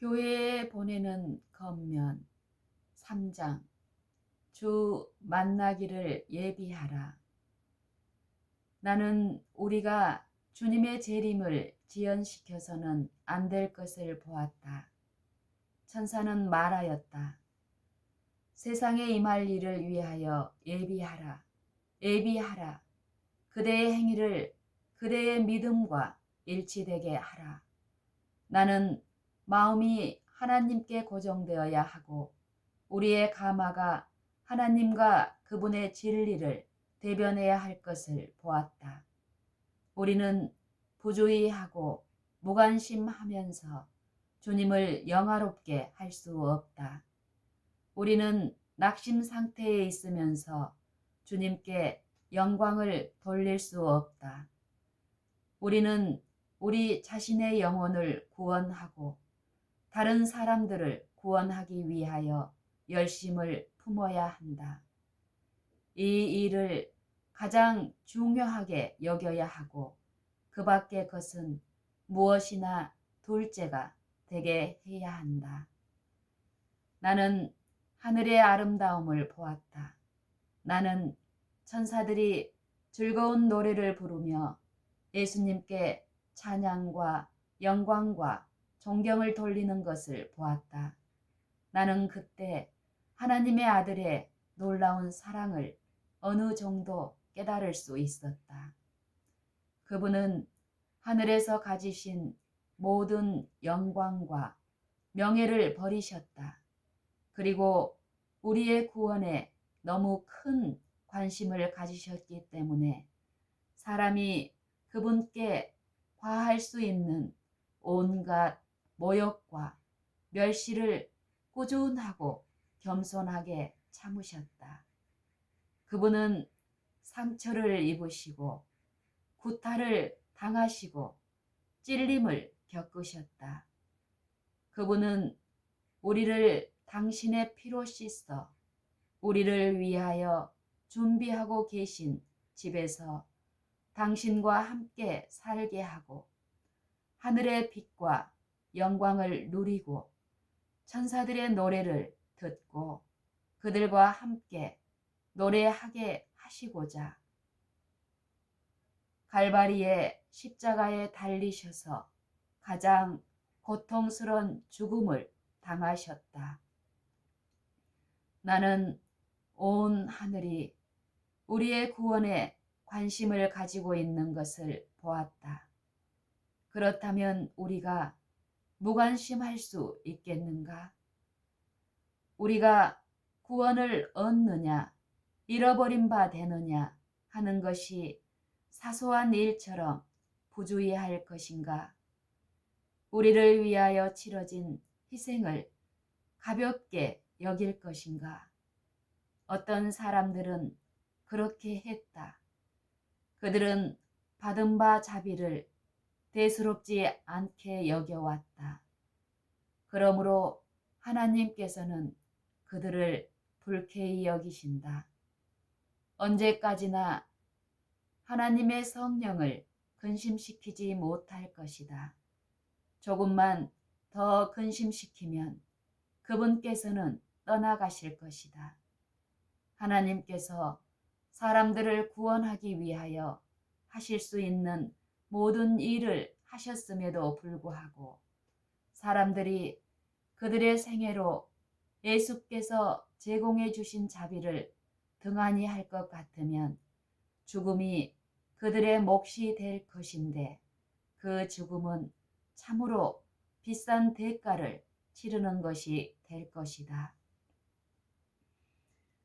교회에 보내는 겉면 3장. 주 만나기를 예비하라. 나는 우리가 주님의 재림을 지연시켜서는 안 될 것을 보았다. 천사는 말하였다. 세상에 임할 일을 위하여 예비하라. 예비하라. 그대의 행위를 그대의 믿음과 일치되게 하라. 나는 마음이 하나님께 고정되어야 하고 우리의 가마가 하나님과 그분의 진리를 대변해야 할 것을 보았다. 우리는 부주의하고 무관심하면서 주님을 영화롭게 할 수 없다. 우리는 낙심 상태에 있으면서 주님께 영광을 돌릴 수 없다. 우리는 우리 자신의 영혼을 구원하고 다른 사람들을 구원하기 위하여 열심을 품어야 한다. 이 일을 가장 중요하게 여겨야 하고 그 밖의 것은 무엇이나 둘째가 되게 해야 한다. 나는 하늘의 아름다움을 보았다. 나는 천사들이 즐거운 노래를 부르며 예수님께 찬양과 영광과 존경을 돌리는 것을 보았다. 나는 그때 하나님의 아들의 놀라운 사랑을 어느 정도 깨달을 수 있었다. 그분은 하늘에서 가지신 모든 영광과 명예를 버리셨다. 그리고 우리의 구원에 너무 큰 관심을 가지셨기 때문에 사람이 그분께 과할 수 있는 온갖 모욕과 멸시를 꾸준하고 겸손하게 참으셨다. 그분은 상처를 입으시고 구타를 당하시고 찔림을 겪으셨다. 그분은 우리를 당신의 피로 씻어 우리를 위하여 준비하고 계신 집에서 당신과 함께 살게 하고 하늘의 빛과 영광을 누리고 천사들의 노래를 듣고 그들과 함께 노래하게 하시고자 갈바리의 십자가에 달리셔서 가장 고통스러운 죽음을 당하셨다. 나는 온 하늘이 우리의 구원에 관심을 가지고 있는 것을 보았다. 그렇다면 우리가 무관심할 수 있겠는가? 우리가 구원을 얻느냐, 잃어버린 바 되느냐 하는 것이 사소한 일처럼 부주의할 것인가? 우리를 위하여 치러진 희생을 가볍게 여길 것인가? 어떤 사람들은 그렇게 했다. 그들은 받은 바 자비를 대수롭지 않게 여겨왔다. 그러므로 하나님께서는 그들을 불쾌히 여기신다. 언제까지나 하나님의 성령을 근심시키지 못할 것이다. 조금만 더 근심시키면 그분께서는 떠나가실 것이다. 하나님께서 사람들을 구원하기 위하여 하실 수 있는 모든 일을 하셨음에도 불구하고 사람들이 그들의 생애로 예수께서 제공해 주신 자비를 등한히 할 것 같으면 죽음이 그들의 몫이 될 것인데 그 죽음은 참으로 비싼 대가를 치르는 것이 될 것이다.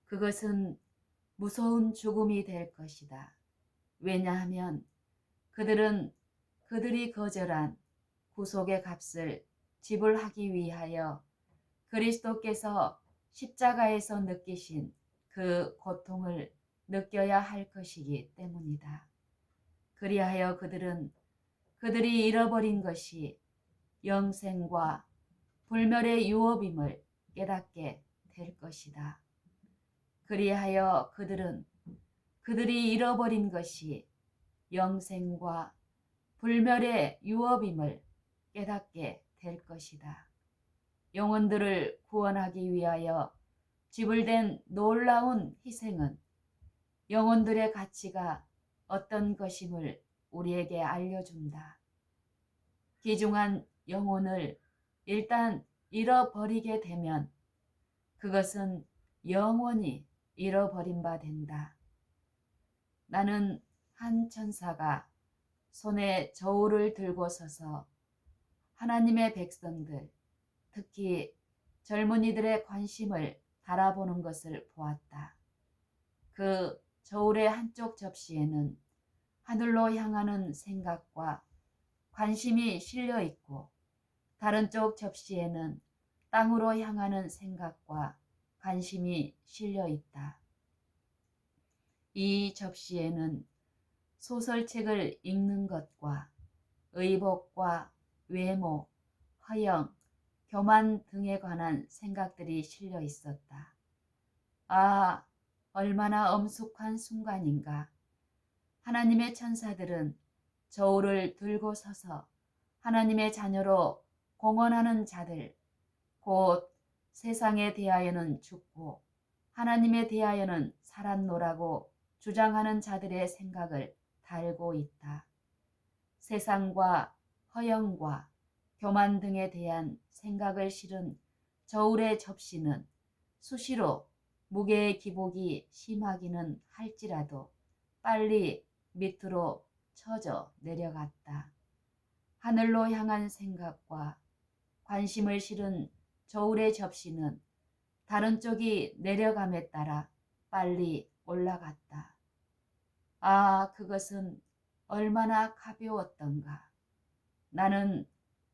그것은 무서운 죽음이 될 것이다. 왜냐하면 그들은 그들이 거절한 구속의 값을 지불하기 위하여 그리스도께서 십자가에서 느끼신 그 고통을 느껴야 할 것이기 때문이다. 그리하여 그들은 그들이 잃어버린 것이 영생과 불멸의 유업임을 깨닫게 될 것이다. 그리하여 그들은 그들이 잃어버린 것이 영생과 불멸의 유업임을 깨닫게 될 것이다. 영혼들을 구원하기 위하여 지불된 놀라운 희생은 영혼들의 가치가 어떤 것임을 우리에게 알려준다. 귀중한 영혼을 일단 잃어버리게 되면 그것은 영원히 잃어버린 바 된다. 나는 한 천사가 손에 저울을 들고 서서 하나님의 백성들, 특히 젊은이들의 관심을 달아보는 것을 보았다. 그 저울의 한쪽 접시에는 하늘로 향하는 생각과 관심이 실려 있고 다른 쪽 접시에는 땅으로 향하는 생각과 관심이 실려 있다. 이 접시에는 소설책을 읽는 것과 의복과 외모, 허영, 교만 등에 관한 생각들이 실려 있었다. 아, 얼마나 엄숙한 순간인가. 하나님의 천사들은 저울을 들고 서서 하나님의 자녀로 공언하는 자들, 곧 세상에 대하여는 죽고 하나님에 대하여는 살았노라고 주장하는 자들의 생각을 달고 있다. 세상과 허영과 교만 등에 대한 생각을 실은 저울의 접시는 수시로 무게의 기복이 심하기는 할지라도 빨리 밑으로 쳐져 내려갔다. 하늘로 향한 생각과 관심을 실은 저울의 접시는 다른 쪽이 내려감에 따라 빨리 올라갔다. 아, 그것은 얼마나 가벼웠던가. 나는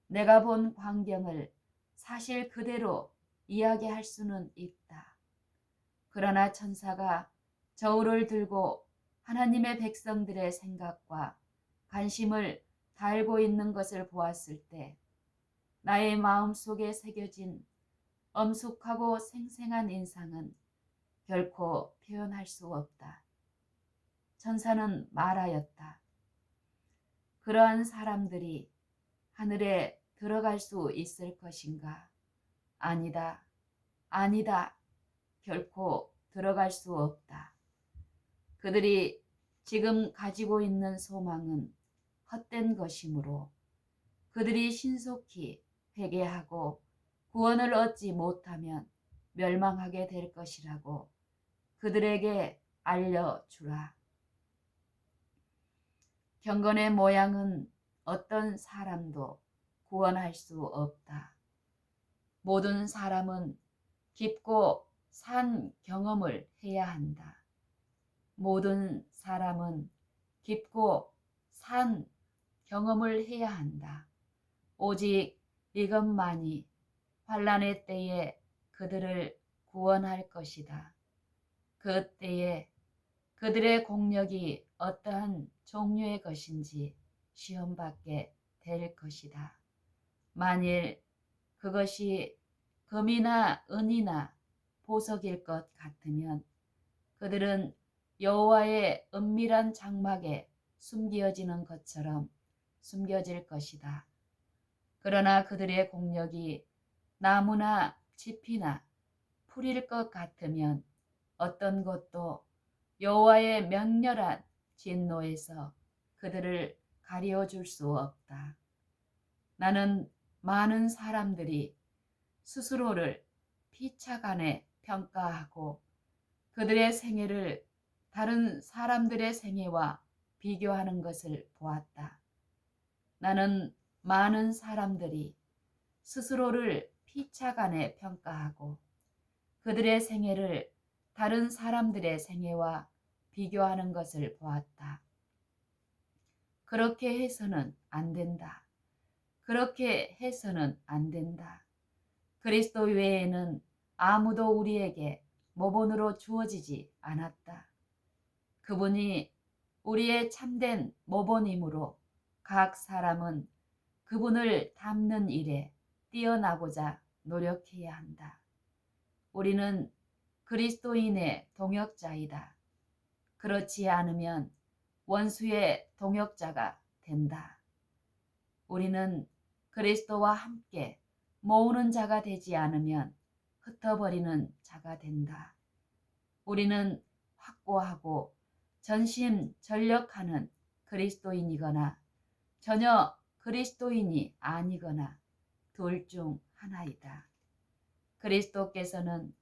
내가 본 광경을 사실 그대로 이야기할 수는 있다. 그러나 천사가 저울을 들고 하나님의 백성들의 생각과 관심을 달고 있는 것을 보았을 때 나의 마음속에 새겨진 엄숙하고 생생한 인상은 결코 표현할 수 없다. 천사는 말하였다. 그러한 사람들이 하늘에 들어갈 수 있을 것인가? 아니다. 아니다. 결코 들어갈 수 없다. 그들이 지금 가지고 있는 소망은 헛된 것이므로 그들이 신속히 회개하고 구원을 얻지 못하면 멸망하게 될 것이라고 그들에게 알려주라. 경건의 모양은 어떤 사람도 구원할 수 없다. 모든 사람은 깊고 산 경험을 해야 한다. 모든 사람은 깊고 산 경험을 해야 한다. 오직 이것만이 환난의 때에 그들을 구원할 것이다. 그 때에 그들의 공력이 어떠한 종류의 것인지 시험받게 될 것이다. 만일 그것이 금이나 은이나 보석일 것 같으면 그들은 여호와의 은밀한 장막에 숨겨지는 것처럼 숨겨질 것이다. 그러나 그들의 공력이 나무나 짚이나 풀일 것 같으면 어떤 것도 여호와의 맹렬한 진노에서 그들을 가려줄 수 없다. 나는 많은 사람들이 스스로를 피차간에 평가하고 그들의 생애를 다른 사람들의 생애와 비교하는 것을 보았다. 나는 많은 사람들이 스스로를 피차간에 평가하고 그들의 생애를 다른 사람들의 생애와 비교하는 것을 보았다. 그렇게 해서는 안 된다. 그렇게 해서는 안 된다. 그리스도 외에는 아무도 우리에게 모본으로 주어지지 않았다. 그분이 우리의 참된 모본이므로 각 사람은 그분을 닮는 일에 뛰어나고자 노력해야 한다. 우리는 그리스도인의 동역자이다. 그렇지 않으면 원수의 동역자가 된다. 우리는 그리스도와 함께 모으는 자가 되지 않으면 흩어버리는 자가 된다. 우리는 확고하고 전심전력하는 그리스도인이거나 전혀 그리스도인이 아니거나 둘 중 하나이다. 그리스도께서는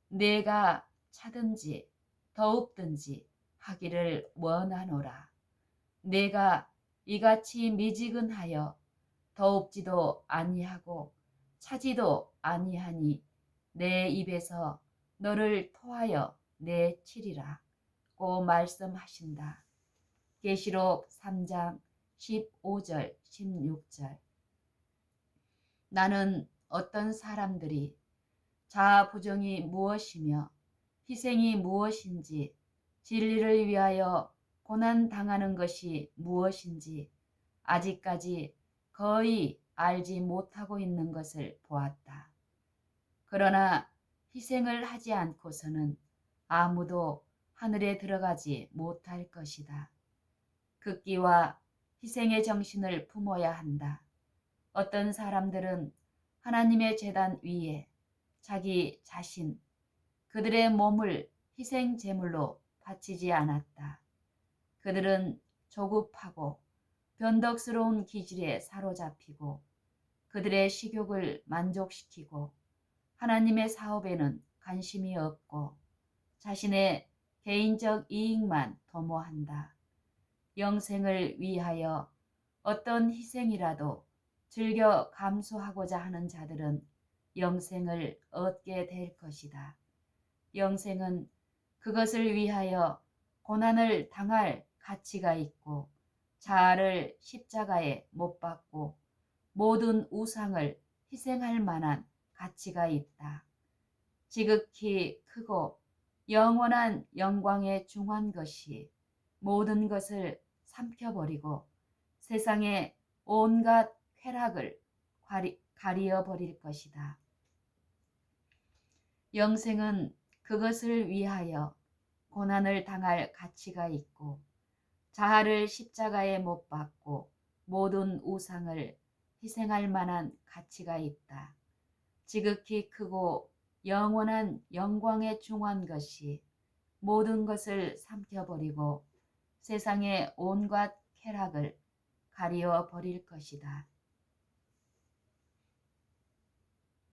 내가 차든지 더욱든지 하기를 원하노라. 내가 이같이 미지근하여 더웁지도 아니하고 차지도 아니하니 내 입에서 너를 토하여 내치리라 고 말씀하신다. 계시록 3장 15절 16절. 나는 어떤 사람들이 자아 부정이 무엇이며 희생이 무엇인지, 진리를 위하여 고난 당하는 것이 무엇인지 아직까지 거의 알지 못하고 있는 것을 보았다. 그러나 희생을 하지 않고서는 아무도 하늘에 들어가지 못할 것이다. 극기와 희생의 정신을 품어야 한다. 어떤 사람들은 하나님의 제단 위에 자기 자신, 그들의 몸을 희생 제물로 바치지 않았다. 그들은 조급하고 변덕스러운 기질에 사로잡히고 그들의 식욕을 만족시키고 하나님의 사업에는 관심이 없고 자신의 개인적 이익만 도모한다. 영생을 위하여 어떤 희생이라도 즐겨 감수하고자 하는 자들은 영생을 얻게 될 것이다. 영생은 그것을 위하여 고난을 당할 가치가 있고 자아를 십자가에 못 박고 모든 우상을 희생할 만한 가치가 있다. 지극히 크고 영원한 영광에 중한 것이 모든 것을 삼켜버리고 세상의 온갖 쾌락을 가리어 버릴 것이다. 영생은 그것을 위하여 고난을 당할 가치가 있고 자아를 십자가에 못 박고 모든 우상을 희생할 만한 가치가 있다. 지극히 크고 영원한 영광에 중한 것이 모든 것을 삼켜버리고 세상의 온갖 쾌락을 가리어 버릴 것이다.